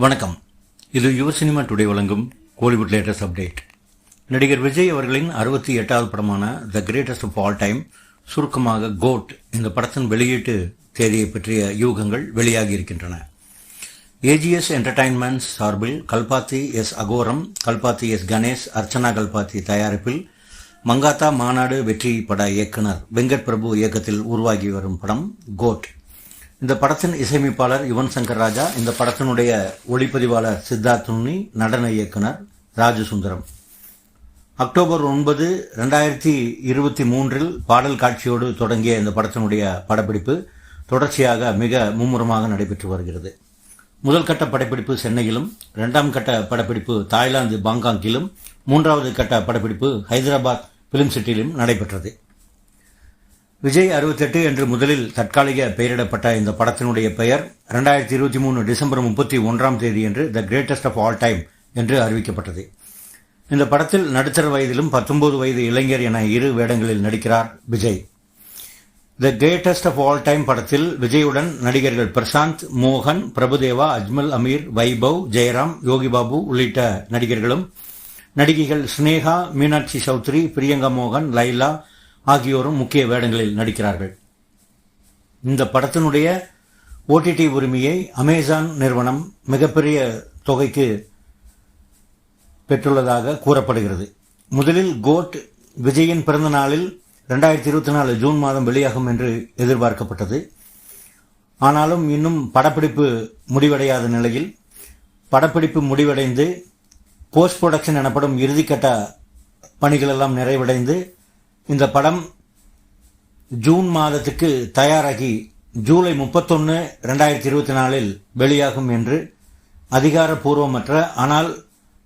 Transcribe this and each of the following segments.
வணக்கம். இது your cinema today வழங்கும் கோலிவுட் லேட்டஸ்ட் அப்டேட். நடிகர் விஜய் அவர்களின் 68வது படமான the greatest of all time, சுருக்கமாக கோட், இந்த படத்தின் வெளியீட்டு தேதியை பற்றிய யூகங்கள் வெளியாகி இருக்கின்றன. ஏஜிஎஸ் என்டர்டைன்மெண்ட்ஸ் சார்பில் கல்பாத்தி எஸ் அகோரம், கல்பாத்தி எஸ் கணேஷ், அர்ச்சனா கல்பாத்தி தயாரிப்பில் மங்காத்தா மாநாடு வெற்றி பட இயக்குனர் வெங்கட் பிரபு இயக்கத்தில் உருவாகி வரும் படம் கோட். இந்த படத்தின் இசையமைப்பாளர் யுவன் சங்கர் ராஜா, இந்த படத்தினுடைய ஒளிப்பதிவாளர் சித்தார்த் உன்னி, நடன இயக்குனர் ராஜசுந்தரம். அக்டோபர் 9, 2023 பாடல் காட்சியோடு தொடங்கிய இந்த படத்தினுடைய படப்பிடிப்பு தொடர்ச்சியாக மிக மும்முரமாக நடைபெற்று வருகிறது. முதல் கட்ட படப்பிடிப்பு சென்னையிலும், 2ஆம் கட்ட படப்பிடிப்பு தாய்லாந்து பாங்காங்கிலும், 3வது கட்ட படப்பிடிப்பு ஹைதராபாத் பிலிம் சிட்டியிலும் நடைபெற்றது. விஜய் 68 என்று முதலில் தற்காலிக பெயரிடப்பட்ட இந்த படத்தினுடைய பெயர் 2023 டிசம்பர் 31 என்று the greatest of all time என்று அறிவிக்கப்பட்டது. இந்த படத்தில் நடுத்தர வயதிலும் 19 வயது இளைஞர் என இரு வேடங்களில் நடிக்கிறார் Vijay. The greatest of all time படத்தில் விஜயுடன் நடிகர்கள் பிரசாந்த், மோகன், பிரபுதேவா, அஜ்மல் அமீர், வைபவ், ஜெயராம், யோகிபாபு உள்ளிட்ட நடிகர்களும், நடிகைகள் ஸ்னேகா, மீனாட்சி சௌத்ரி, பிரியங்கா மோகன், லைலா ஆகியோரும் முக்கிய வேடங்களில் நடிக்கிறார்கள். இந்த படத்தினுடைய ஓடிடி உரிமையை அமேசான் நிறுவனம் மிகப்பெரிய தொகைக்கு பெற்றுள்ளதாக கூறப்படுகிறது. முதலில் கோட் விஜயின் பிறந்த நாளில் 2024 ஜூன் மாதம் வெளியாகும் என்று எதிர்பார்க்கப்பட்டது. ஆனாலும் இன்னும் படப்பிடிப்பு முடிவடையாத நிலையில், படப்பிடிப்பு முடிவடைந்து போஸ்ட் புரொடக்ஷன் எனப்படும் இறுதிக்கட்ட பணிகள் எல்லாம் நிறைவடைந்து இந்த படம் ஜூன் மாதத்துக்கு தயாராகி ஜூலை 31, 2024 வெளியாகும் என்று அதிகாரப்பூர்வமற்ற ஆனால்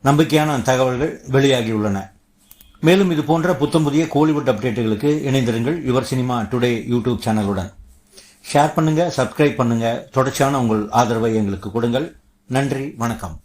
நம்பிக்கையான தகவல்கள் வெளியாகியுள்ளன. மேலும் இது போன்ற புத்தம் புதிய கோலிவுட் அப்டேட்டுகளுக்கு இணைந்திருங்கள் யுவர் சினிமா டுடே யூடியூப் சேனலுடன். ஷேர் பண்ணுங்க, சப்ஸ்கிரைப் பண்ணுங்க, தொடர்ச்சியான உங்கள் ஆதரவை எங்களுக்கு கொடுங்கள். நன்றி, வணக்கம்.